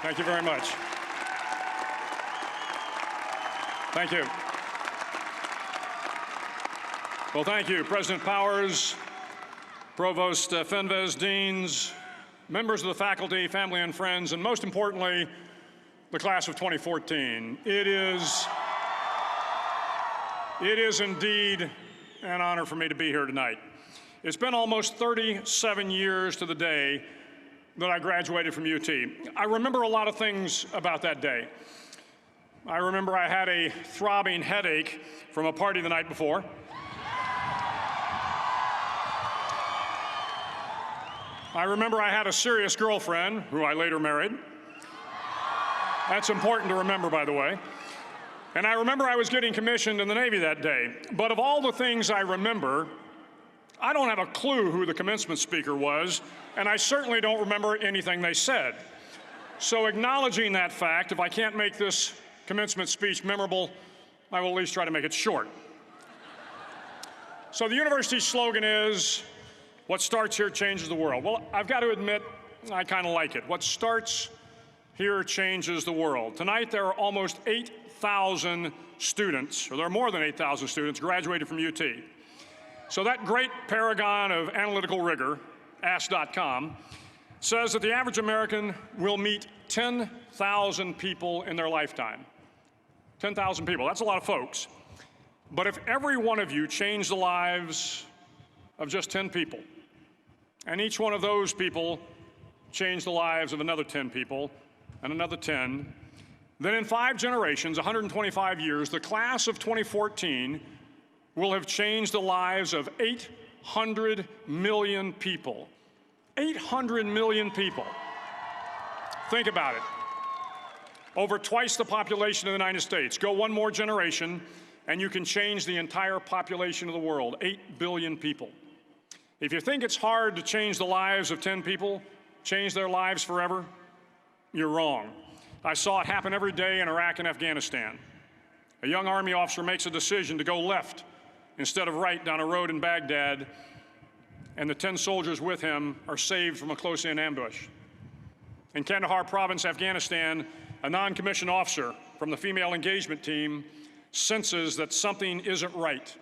Thank you very much. Thank you. Well, thank you, President Powers, Provost Fenves, deans, members of the faculty, family and friends, and most importantly, the class of 2014. It is indeed an honor for me to be here tonight. It's been almost 37 years to the day that I graduated from UT. I remember a lot of things about that day. I remember I had a throbbing headache from a party the night before. I remember I had a serious girlfriend, who I later married. That's important to remember, by the way. And I remember I was getting commissioned in the Navy that day. But of all the things I remember, I don't have a clue who the commencement speaker was, and I certainly don't remember anything they said. So acknowledging that fact, if I can't make this commencement speech memorable, I will at least try to make it short. So the university's slogan is, "What starts here changes the world." Well, I've got to admit, I kind of like it. What starts here changes the world. Tonight, there are almost 8,000 students, or there are more than 8,000 students graduated from UT. So that great paragon of analytical rigor, Ask.com, says that the average American will meet 10,000 people in their lifetime. 10,000 people, that's a lot of folks. But if every one of you changed the lives of just 10 people, and each one of those people changed the lives of another 10 people, and another 10, then in 5 generations, 125 years, the class of 2014 will have changed the lives of 800 million people. 800 million people. Think about it. Over twice the population of the United States. Go one more generation, and you can change the entire population of the world, 8 billion people. If you think it's hard to change the lives of 10 people, change their lives forever, you're wrong. I saw it happen every day in Iraq and Afghanistan. A young Army officer makes a decision to go left instead of right down a road in Baghdad, and the 10 soldiers with him are saved from a close-in ambush. In Kandahar province, Afghanistan, a non-commissioned officer from the female engagement team senses that something isn't right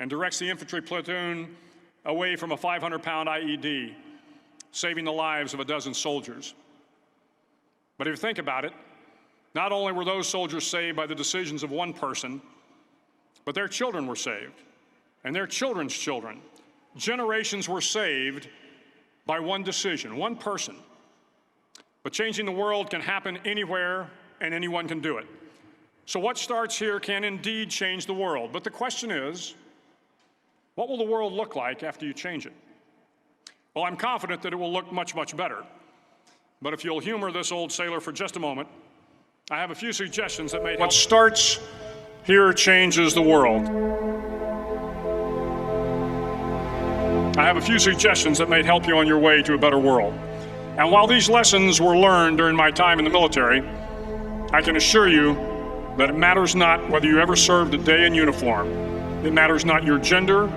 and directs the infantry platoon away from a 500-pound IED, saving the lives of a dozen soldiers. But if you think about it, not only were those soldiers saved by the decisions of one person, but their children were saved, and their children's children. Generations were saved by one decision, one person. But changing the world can happen anywhere, and anyone can do it. So what starts here can indeed change the world. But the question is, what will the world look like after you change it? Well, I'm confident that it will look much, much better. But if you'll humor this old sailor for just a moment, I have a few suggestions that may help. What starts here changes the world. I have a few suggestions that may help you on your way to a better world. And while these lessons were learned during my time in the military, I can assure you that it matters not whether you ever served a day in uniform. It matters not your gender,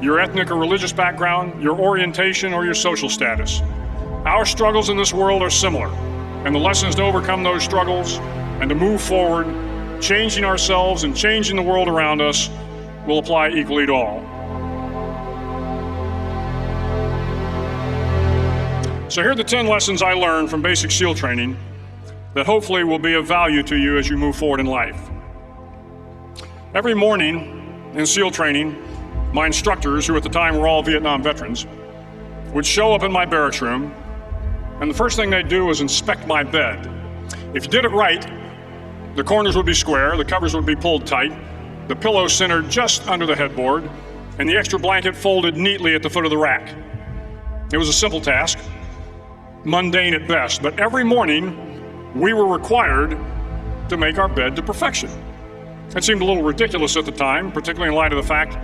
your ethnic or religious background, your orientation, or your social status. Our struggles in this world are similar, and the lessons to overcome those struggles and to move forward, changing ourselves and changing the world around us, will apply equally to all. So here are the 10 lessons I learned from basic SEAL training that hopefully will be of value to you as you move forward in life. Every morning in SEAL training, my instructors, who at the time were all Vietnam veterans, would show up in my barracks room, and the first thing they'd do was inspect my bed. If you did it right, the corners would be square, the covers would be pulled tight, the pillow centered just under the headboard, and the extra blanket folded neatly at the foot of the rack. It was a simple task, mundane at best, but every morning we were required to make our bed to perfection. It seemed a little ridiculous at the time, particularly in light of the fact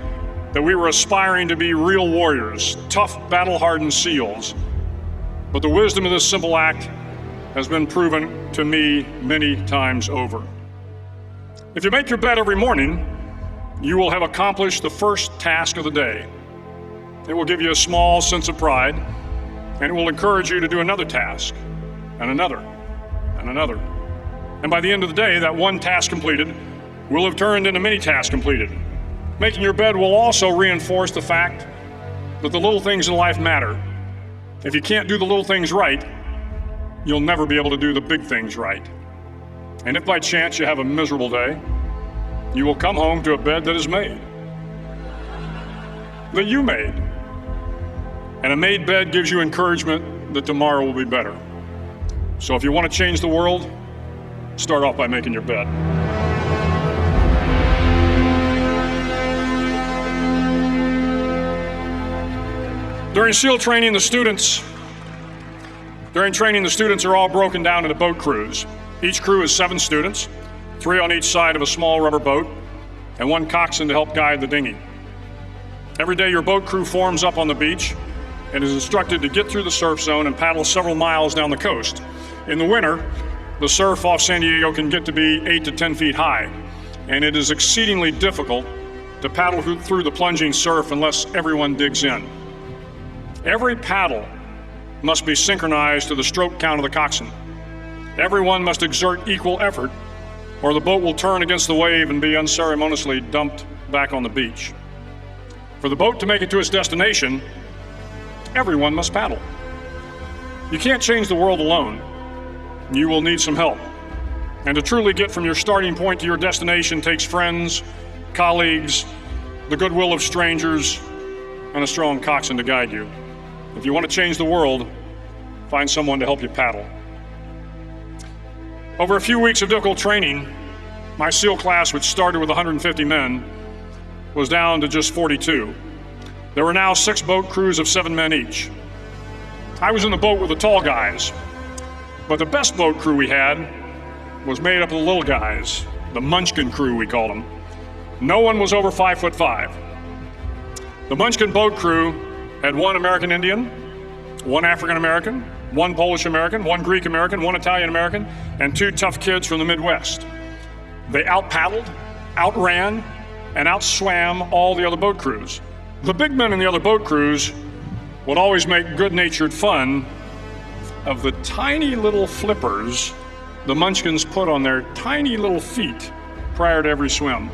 that we were aspiring to be real warriors, tough, battle-hardened SEALs. But the wisdom of this simple act has been proven to me many times over. If you make your bed every morning, you will have accomplished the first task of the day. It will give you a small sense of pride, and it will encourage you to do another task, and another, and and another. And by the end of the day, that one task completed will have turned into many tasks completed. Making your bed will also reinforce the fact that the little things in life matter. If you can't do the little things right, you'll never be able to do the big things right. And if by chance you have a miserable day, you will come home to a bed that is made, that you made. And a made bed gives you encouragement that tomorrow will be better. So if you want to change the world, start off by making your bed. During SEAL training, the students are all broken down into boat crews. Each crew is 7 students, 3 on each side of a small rubber boat, and 1 coxswain to help guide the dinghy. Every day, your boat crew forms up on the beach and is instructed to get through the surf zone and paddle several miles down the coast. In the winter, the surf off San Diego can get to be 8 to 10 feet high, and it is exceedingly difficult to paddle through the plunging surf unless everyone digs in. Every paddle must be synchronized to the stroke count of the coxswain. Everyone must exert equal effort, or the boat will turn against the wave and be unceremoniously dumped back on the beach. For the boat to make it to its destination, everyone must paddle. You can't change the world alone. You will need some help. And to truly get from your starting point to your destination takes friends, colleagues, the goodwill of strangers, and a strong coxswain to guide you. If you want to change the world, find someone to help you paddle. Over a few weeks of difficult training, my SEAL class, which started with 150 men, was down to just 42. There were now 6 boat crews of 7 men each. I was in the boat with the tall guys, but the best boat crew we had was made up of the little guys, the Munchkin crew, we called them. No one was over 5'5". The Munchkin boat crew had 1 American Indian, 1 African American, 1 Polish American, 1 Greek American, 1 Italian American, and 2 tough kids from the Midwest. They out-paddled, outran, and outswam all the other boat crews. The big men in the other boat crews would always make good-natured fun of the tiny little flippers the Munchkins put on their tiny little feet prior to every swim.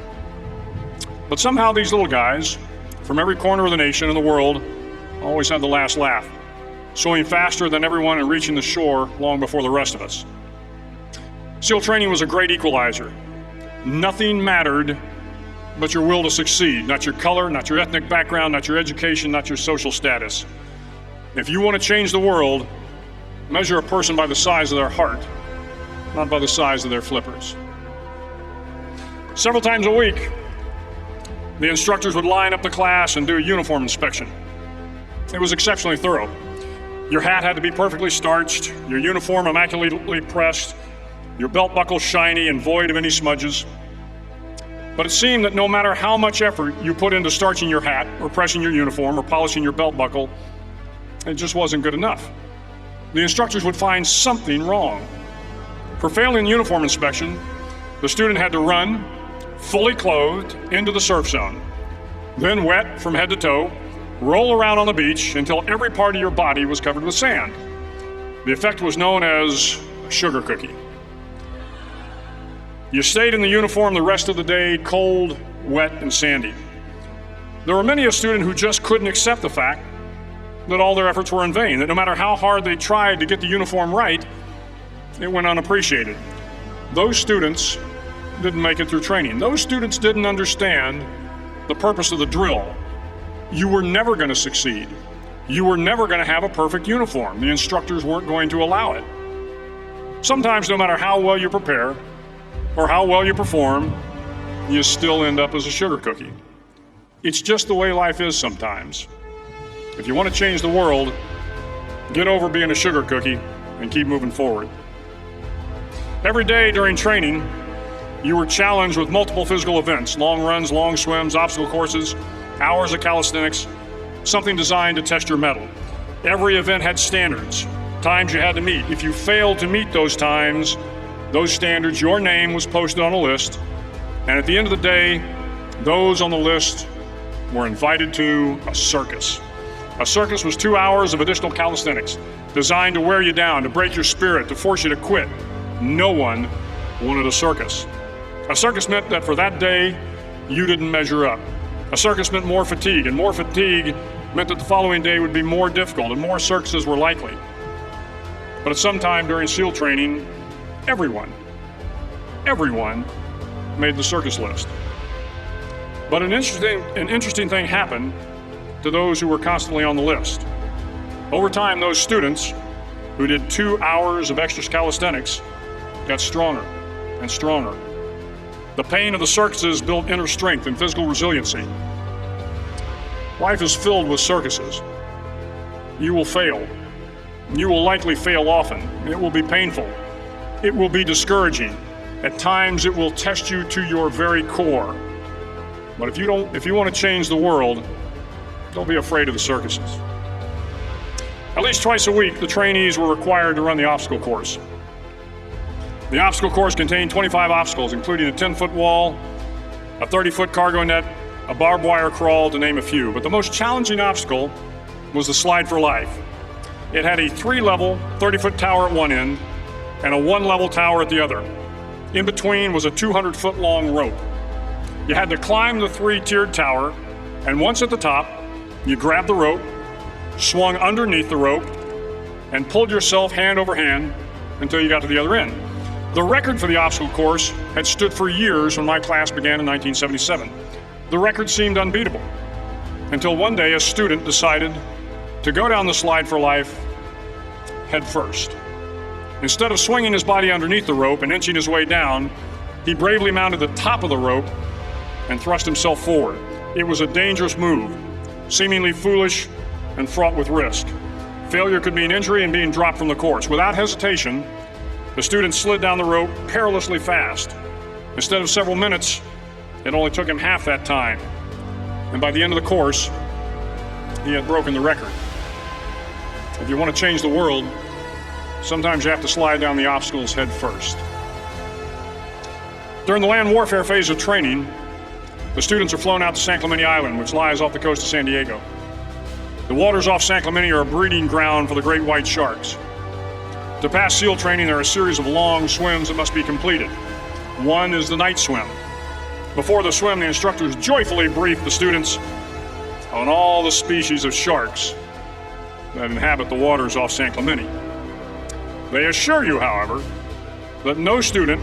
But somehow these little guys from every corner of the nation and the world always had the last laugh, swimming faster than everyone and reaching the shore long before the rest of us. SEAL training was a great equalizer. Nothing mattered but your will to succeed, not your color, not your ethnic background, not your education, not your social status. If you want to change the world, measure a person by the size of their heart, not by the size of their flippers. Several times a week, the instructors would line up the class and do a uniform inspection. It was exceptionally thorough. Your hat had to be perfectly starched, your uniform immaculately pressed, your belt buckle shiny and void of any smudges. But it seemed that no matter how much effort you put into starching your hat or pressing your uniform or polishing your belt buckle, it just wasn't good enough. The instructors would find something wrong. For failing the uniform inspection, the student had to run, fully clothed, into the surf zone, then wet from head to toe, roll around on the beach until every part of your body was covered with sand. The effect was known as a sugar cookie. You stayed in the uniform the rest of the day, cold, wet, and sandy. There were many a student who just couldn't accept the fact that all their efforts were in vain, that no matter how hard they tried to get the uniform right, it went unappreciated. Those students didn't make it through training. Those students didn't understand the purpose of the drill. You were never going to succeed. You were never going to have a perfect uniform. The instructors weren't going to allow it. Sometimes, no matter how well you prepare or how well you perform, you still end up as a sugar cookie. It's just the way life is sometimes. If you want to change the world, get over being a sugar cookie and keep moving forward. Every day during training, you were challenged with multiple physical events: long runs, long swims, obstacle courses, hours of calisthenics, something designed to test your mettle. Every event had standards, times you had to meet. If you failed to meet those times, those standards, your name was posted on a list, and at the end of the day, those on the list were invited to a circus. A circus was 2 hours of additional calisthenics, designed to wear you down, to break your spirit, to force you to quit. No one wanted a circus. A circus meant that for that day, you didn't measure up. A circus meant more fatigue, and more fatigue meant that the following day would be more difficult and more circuses were likely. But at some time during SEAL training, everyone made the circus list. But an interesting thing happened to those who were constantly on the list. Over time, those students who did 2 hours of extra calisthenics got stronger and stronger. The pain of the circuses built inner strength and physical resiliency. Life is filled with circuses. You will fail. You will likely fail often. It will be painful. It will be discouraging. At times, it will test you to your very core. But if you want to change the world, don't be afraid of the circuses. At least twice a week, the trainees were required to run the obstacle course. The obstacle course contained 25 obstacles, including a 10-foot wall, a 30-foot cargo net, a barbed wire crawl, to name a few. But the most challenging obstacle was the slide for life. It had a 3-level, 30-foot tower at one end and a 1-level tower at the other. In between was a 200-foot long rope. You had to climb the 3-tiered tower, and once at the top, you grabbed the rope, swung underneath the rope, and pulled yourself hand over hand until you got to the other end. The record for the obstacle course had stood for years when my class began in 1977. The record seemed unbeatable until one day a student decided to go down the slide for life head first. Instead of swinging his body underneath the rope and inching his way down, he bravely mounted the top of the rope and thrust himself forward. It was a dangerous move, seemingly foolish and fraught with risk. Failure could mean injury and being dropped from the course. Without hesitation, the student slid down the rope perilously fast. Instead of several minutes, it only took him half that time. And by the end of the course, he had broken the record. If you want to change the world, sometimes you have to slide down the obstacles head first. During the land warfare phase of training, the students are flown out to San Clemente Island, which lies off the coast of San Diego. The waters off San Clemente are a breeding ground for the great white sharks. To pass SEAL training, there are a series of long swims that must be completed. One is the night swim. Before the swim, the instructors joyfully brief the students on all the species of sharks that inhabit the waters off San Clemente. They assure you, however, that no student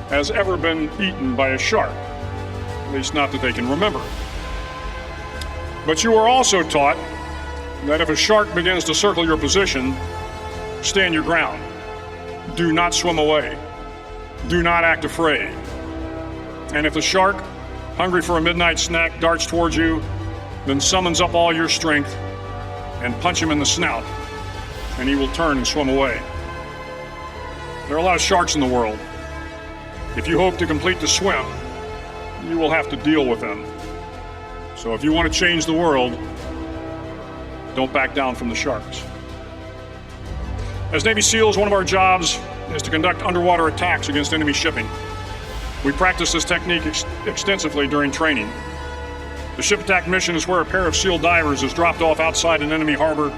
has ever been eaten by a shark, at least not that they can remember. But you are also taught that if a shark begins to circle your position, stand your ground. Do not swim away. Do not act afraid. And if the shark, hungry for a midnight snack, darts towards you, then summons up all your strength and punch him in the snout, and he will turn and swim away. There are a lot of sharks in the world. If you hope to complete the swim, you will have to deal with them. So if you want to change the world, don't back down from the sharks. As Navy SEALs, one of our jobs is to conduct underwater attacks against enemy shipping. We practice this technique extensively during training. The ship attack mission is where a pair of SEAL divers is dropped off outside an enemy harbor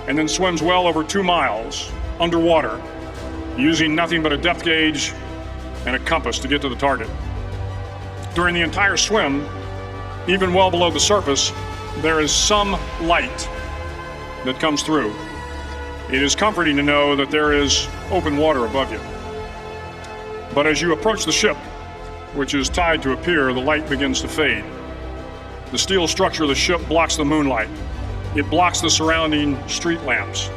and then swims well over 2 miles underwater, using nothing but a depth gauge and a compass to get to the target. During the entire swim, even well below the surface, there is some light that comes through. It is comforting to know that there is open water above you. But as you approach the ship, which is tied to a pier, the light begins to fade. The steel structure of the ship blocks the moonlight. It blocks the surrounding street lamps.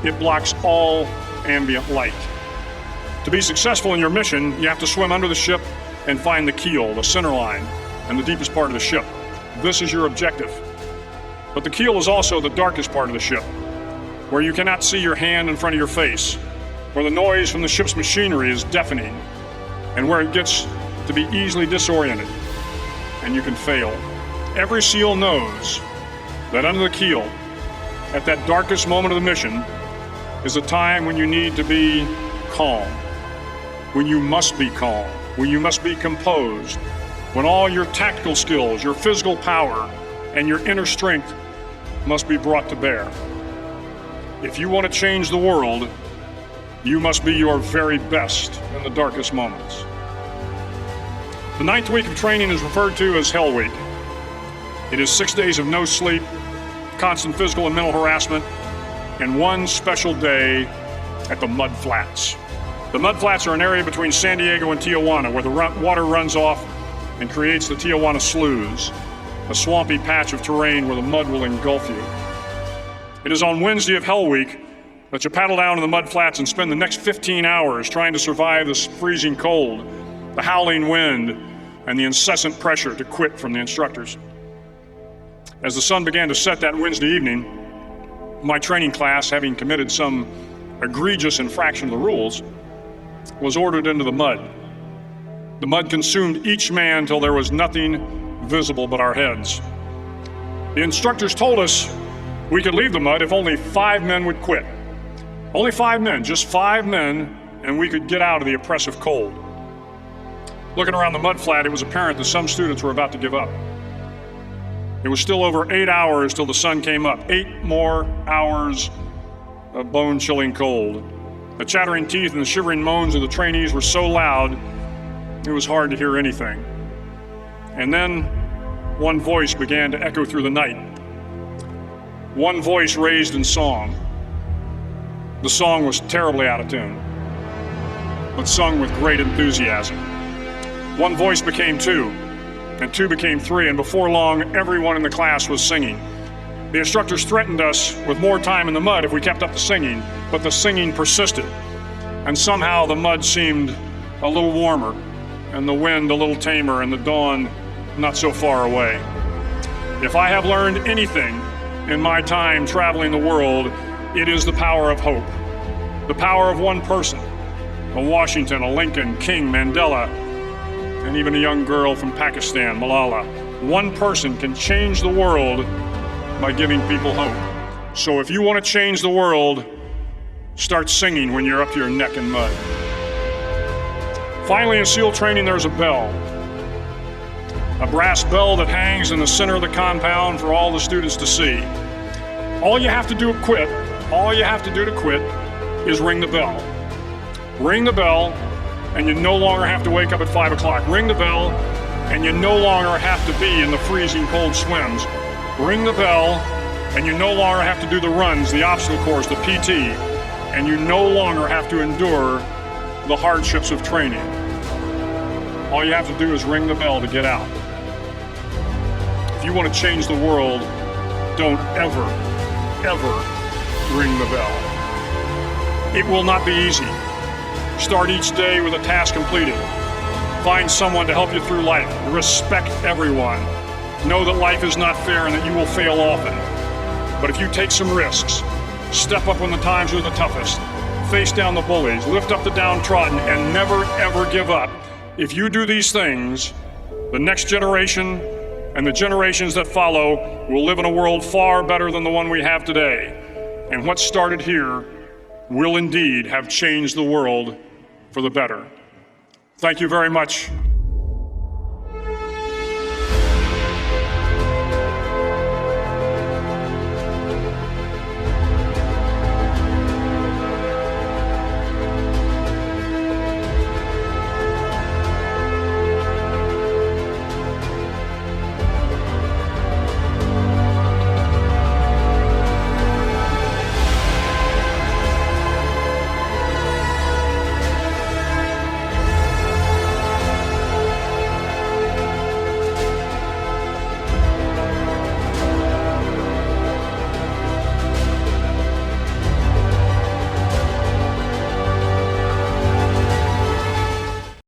It blocks all ambient light. To be successful in your mission, you have to swim under the ship and find the keel, the center line, and the deepest part of the ship. This is your objective. But the keel is also the darkest part of the ship, where you cannot see your hand in front of your face, where the noise from the ship's machinery is deafening, and where it gets to be easily disoriented, and you can fail. Every SEAL knows that under the keel, at that darkest moment of the mission, is a time when you need to be calm, when you must be calm, when you must be composed, when all your tactical skills, your physical power, and your inner strength must be brought to bear. If you want to change the world, You must be your very best in the darkest moments. The 9th week of training is referred to as Hell Week. It is 6 days of no sleep, constant physical and mental harassment, and one special day at the Mud Flats. The Mud Flats are an area between San Diego and Tijuana where the water runs off and creates the Tijuana Sloughs, a swampy patch of terrain where the mud will engulf you. It is on Wednesday of Hell Week that you paddle down to the Mud Flats and spend the next 15 hours trying to survive this freezing cold, the howling wind, and the incessant pressure to quit from the instructors. As the sun began to set that Wednesday evening, my training class, having committed some egregious infraction of the rules, was ordered into the mud. The mud consumed each man till there was nothing visible but our heads. The instructors told us we could leave the mud if only 5 men would quit. Only 5 men, just 5 men, and we could get out of the oppressive cold. Looking around the mud flat, it was apparent that some students were about to give up. It was still over 8 hours till the sun came up. 8 more hours of bone-chilling cold. The chattering teeth and the shivering moans of the trainees were so loud, it was hard to hear anything. And then one voice began to echo through the night. One voice raised in song. The song was terribly out of tune, but sung with great enthusiasm. One voice became 2, and 2 became 3, and before long, everyone in the class was singing. The instructors threatened us with more time in the mud if we kept up the singing, but the singing persisted, and somehow the mud seemed a little warmer, and the wind a little tamer, and the dawn not so far away. If I have learned anything in my time traveling the world, it is the power of hope. The power of one person, a Washington, a Lincoln, King, Mandela, and even a young girl from Pakistan, Malala. One person can change the world by giving people hope. So if you want to change the world, start singing when you're up to your neck in mud. Finally, in SEAL training, there's a bell. A brass bell that hangs in the center of the compound for all the students to see. All you have to do to quit, is ring the bell. Ring the bell, and you no longer have to wake up at 5 o'clock. Ring the bell, and you no longer have to be in the freezing cold swims. Ring the bell, and you no longer have to do the runs, the obstacle course, the PT, and you no longer have to endure the hardships of training. All you have to do is ring the bell to get out. If you want to change the world, don't ever ring the bell. It will not be easy. Start each day with a task completed. Find someone to help you through life. Respect everyone. Know that life is not fair and that you will fail often. But if you take some risks, step up when the times are the toughest, face down the bullies, lift up the downtrodden, and never ever give up, if you do these things, the next generation and the generations that follow will live in a world far better than the one we have today. And what started here will indeed have changed the world for the better. Thank you very much.